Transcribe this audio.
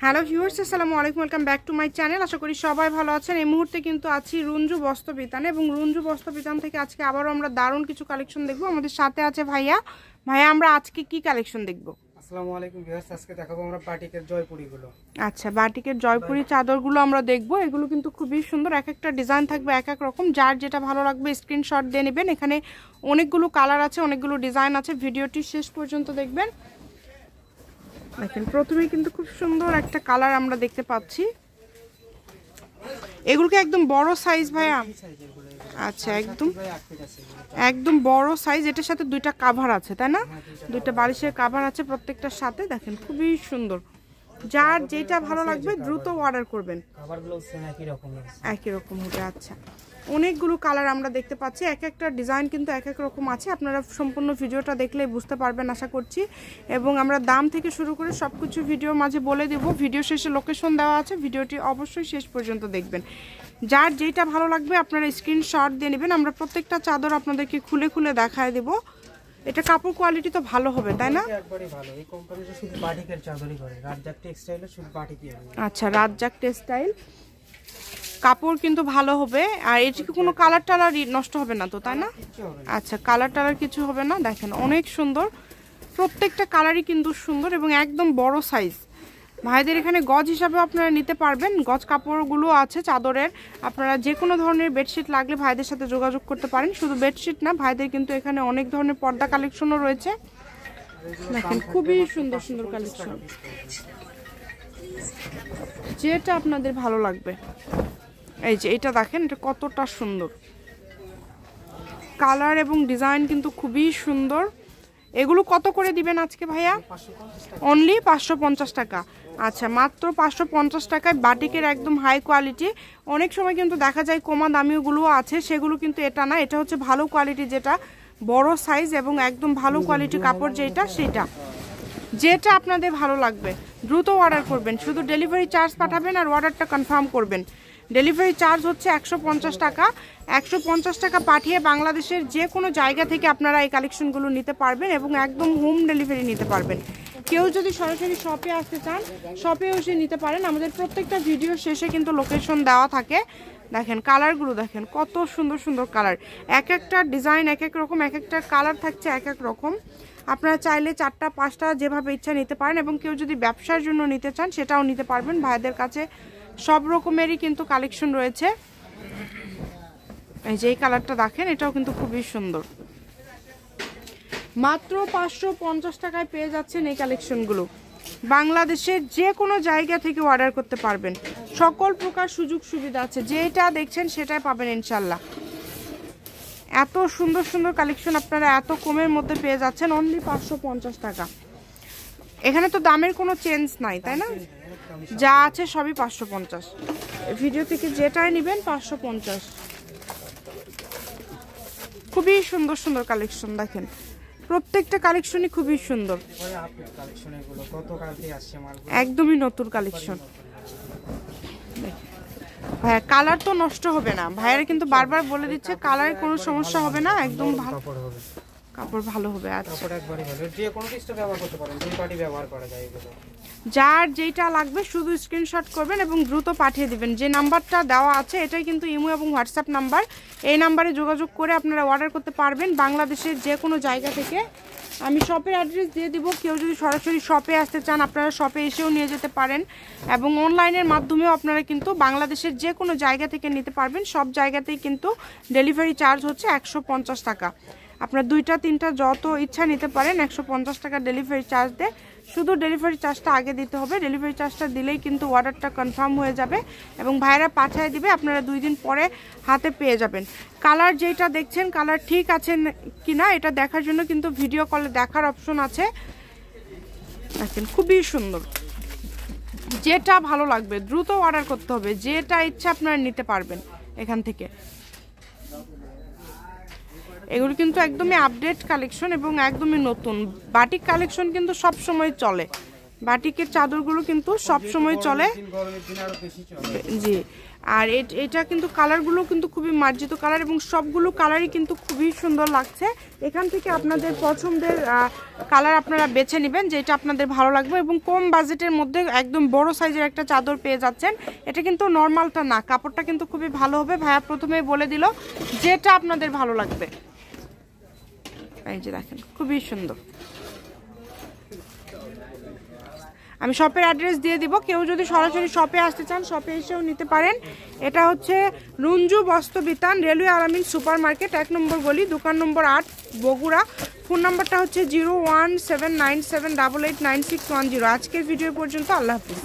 Hello viewers, আসসালামু আলাইকুম, welcome back to my channel. আশা করি সবাই ভালো আছেন। এই মুহূর্তে কিন্তু আছি রুঞ্জু বস্ত্রবিতানে, এবং রুঞ্জু বস্ত্রবিতান থেকে আজকে আবারও আমরা দারুণ কিছু কালেকশন দেখব। আমাদের সাথে আছে ভাইয়া। আমরা আজকে কি কালেকশন দেখব? আসসালামু আলাইকুম ভিউয়ার্স, আজকে দেখাবো আমরা বাটিকের জয়পুরিগুলো। আচ্ছা, বাটিকের জয়পুরি চাদরগুলো আমরা দেখব। এগুলো কিন্তু খুবই সুন্দর, এক একটা ডিজাইন থাকবে এক এক রকম। যার যেটা ভালো লাগবে স্ক্রিনশট দিয়ে নেবেন। এখানে অনেকগুলো কালার আছে, অনেকগুলো ডিজাইন আছে। ভিডিওটি শেষ পর্যন্ত দেখবেন। দেখেন, প্রথমেই কিন্তু খুব সুন্দর একটা কালার আমরা দেখতে পাচ্ছি। এগুলোকে একদম বড় সাইজ ভাইয়া? আচ্ছা, একদম বড় সাইজ। এটার সাথে দুইটা কাভার আছে, তাই না? দুইটা বালিশের কাভার আছে প্রত্যেকটার সাথে। দেখেন, খুবই সুন্দর। যার যেটা ভালো লাগবে দ্রুত অর্ডার করবেন। একই রকম হবে। আচ্ছা, অনেকগুলো কালার আমরা দেখতে পাচ্ছি, এক একটা ডিজাইন কিন্তু এক এক রকম আছে। আপনারা সম্পূর্ণ ভিডিওটা দেখলেই বুঝতে পারবেন আশা করছি। এবং আমরা দাম থেকে শুরু করে সব কিছু ভিডিওর মাঝে বলে দেব। ভিডিও শেষে লোকেশন দেওয়া আছে, ভিডিওটি অবশ্যই শেষ পর্যন্ত দেখবেন। যার যেটা ভালো লাগবে আপনারা স্ক্রিনশট দিয়ে নেবেন। আমরা প্রত্যেকটা চাদর আপনাদেরকে খুলে খুলে দেখায় দেব। এটা কাপড় কোয়ালিটি তো ভালো হবে, তাই না? একবারে ভালো। এই কোম্পানিটা শুধু বাটিকের চাদরই করে, রাজ্জাক টেক্সটাইলে শুধু বাটিকই হবে। আচ্ছা, রাজ্জাক টেক্সটাইল, কাপড় কিন্তু ভালো হবে। আর এর কি কোনো কালার টালার নষ্ট হবে না তো, তাই না? আচ্ছা, কালার টালার কিছু হবে না। দেখেন, অনেক সুন্দর, প্রত্যেকটা কালারই কিন্তু সুন্দর এবং একদম বড় সাইজ। ভাইদের এখানে গজ হিসাবে আপনারা নিতে পারবেন। গজ কাপড়গুলো আছে চাদরের। আপনারা যে কোনো ধরনের বেডশিট লাগলে ভাইদের সাথে যোগাযোগ করতে পারেন। শুধু বেডশিট না, ভাইদের কিন্তু এখানে অনেক ধরনের পর্দা কালেকশনও রয়েছে। দেখেন, খুবই সুন্দর সুন্দর কালেকশন, যেটা আপনাদের ভালো লাগবে। এই যে এটা দেখেন, এটা কতটা সুন্দর কালার এবং ডিজাইন, কিন্তু খুবই সুন্দর। এগুলো কত করে দিবেন আজকে ভাইয়া? অনলি 550 টাকা। আচ্ছা, মাত্র 550 টাকায় বাটিকের একদম হাই কোয়ালিটি। অনেক সময় কিন্তু দেখা যায় কমা দামিওগুলোও আছে, সেগুলো কিন্তু এটা না। এটা হচ্ছে ভালো কোয়ালিটি, যেটা বড় সাইজ এবং একদম ভালো কোয়ালিটি কাপড় যেটা, সেটা যেটা আপনাদের ভালো লাগবে দ্রুত অর্ডার করবেন। শুধু ডেলিভারি চার্জ পাঠাবেন আর অর্ডারটা কনফার্ম করবেন। ডেলিভারি চার্জ হচ্ছে 150 টাকা। 150 টাকা পাঠিয়ে বাংলাদেশের যে কোনো জায়গা থেকে আপনারা এই কালেকশনগুলো নিতে পারবেন এবং একদম হোম ডেলিভারি নিতে পারবেন। কেউ যদি সরাসরি শপে আসতে চান, শপে এসে নিতে পারেন। আমাদের প্রত্যেকটা ভিডিও শেষে কিন্তু লোকেশন দেওয়া থাকে। দেখেন, কালারগুলো দেখেন, কত সুন্দর সুন্দর কালার। এক একটা ডিজাইন এক এক রকম, এক একটা কালার থাকছে এক এক রকম। আপনারা চাইলে 4টা 5টা যেভাবে ইচ্ছা নিতে পারেন। এবং কেউ যদি ব্যবসার জন্য নিতে চান সেটাও নিতে পারবেন। ভাইদের কাছে সব রকমেরই কিন্তু কালেকশন রয়েছে। এই যে এই কালারটা দেখেন, এটাও কিন্তু খুবই সুন্দর। মাত্র 550 টাকায় পেয়ে যাচ্ছেন এই কালেকশনগুলো। বাংলাদেশের যে কোনো জায়গা থেকে অর্ডার করতে পারবেন। সকল প্রকার সুযোগ সুবিধা আছে, যেটা দেখছেন সেটাই পাবেন ইনশাল্লাহ। এত সুন্দর সুন্দর কালেকশন আপনারা এত কমের মধ্যে পেয়ে যাচ্ছেন অনলি 550 টাকা। এখানে তো দামের কোনো চেঞ্জ নাই, তাই না? যা আছে সবই 550। ভিডিও থেকে যেটাই নেবেন 550। খুবই সুন্দর সুন্দর কালেকশন। দেখেন, প্রত্যেকটা কালেকশনই খুবই সুন্দর, একদমই নতুন কালেকশন। ভাইয়া, কালার তো নষ্ট হবে না। ভাইয়ারা কিন্তু বারবার বলে দিচ্ছে কালারের কোনো সমস্যা হবে না, একদম ভালো কাপড় ভালো হবে। আচ্ছা, যার যেটা লাগবে শুধু স্ক্রিনশট করবেন এবং দ্রুত পাঠিয়ে দিবেন। যে নাম্বারটা দেওয়া আছে এটাই কিন্তু ইমো এবং হোয়াটসঅ্যাপ নাম্বার। এই নাম্বারে যোগাযোগ করে আপনারা অর্ডার করতে পারবেন বাংলাদেশের যে কোনো জায়গা থেকে। আমি শপের অ্যাড্রেস দিয়ে দিব। কেউ যদি সরাসরি শপে আসতে চান আপনারা শপে এসেও নিয়ে যেতে পারেন, এবং অনলাইনের মাধ্যমেও আপনারা কিন্তু বাংলাদেশের যে কোনো জায়গা থেকে নিতে পারবেন। সব জায়গাতেই কিন্তু ডেলিভারি চার্জ হচ্ছে 150 টাকা। আপনার 2টা 3টা যত ইচ্ছা নিতে পারেন। 150 টাকা ডেলিভারি চার্জ দেয়। শুধু ডেলিভারি চার্জটা আগে দিতে হবে। ডেলিভারি চার্জটা দিলেই কিন্তু অর্ডারটা কনফার্ম হয়ে যাবে এবং ভাইরা পাঠিয়ে দিবে। আপনারা 2 দিন পরে হাতে পেয়ে যাবেন। কালার যেটা দেখছেন, কালার ঠিক আছে কিনা এটা দেখার জন্য কিন্তু ভিডিও কলে দেখার অপশন আছে। দেখেন, খুবই সুন্দর। যেটা ভালো লাগবে দ্রুত অর্ডার করতে হবে। যেটা ইচ্ছা আপনারা নিতে পারবেন এখান থেকে। এগুলো কিন্তু একদমই আপডেট কালেকশন এবং একদমই নতুন। বাটিক কালেকশন কিন্তু সব সময় চলে বাটিকের চাদরগুলো কিন্তু সব সময় চলে। গরমের দিনে আরো বেশি চলে। জি, আর এটা কিন্তু কালারগুলো কিন্তু খুবই মার্জিত কালার এবং সবগুলো কালারই কিন্তু খুবই সুন্দর লাগছে। এখান থেকে আপনাদের পছন্দের কালার আপনারা বেছে নেবেন যেটা আপনাদের ভালো লাগবে, এবং কম বাজেটের মধ্যে একদম বড় সাইজের একটা চাদর পেয়ে যাচ্ছেন। এটা কিন্তু নর্মালটা না, কাপড়টা কিন্তু খুবই ভালো হবে। ভাইয়া প্রথমেই বলে দিল যেটা আপনাদের ভালো লাগবে। এই যে দেখেন খুবই সুন্দর। আমি শপের অ্যাড্রেস দিয়ে দিব, কেউ যদি সরাসরি শপে আসতে চান শপে এসেও নিতে পারেন। এটা হচ্ছে রুঞ্জু বস্ত্রবিতান, রেলওয়ে আলামিন সুপার মার্কেট, 1 নম্বর গলি, দোকান নম্বর 8, বগুড়া। ফোন নাম্বারটা হচ্ছে 01797889610। আজকের ভিডিও পর্যন্ত, আল্লাহ হাফিজ।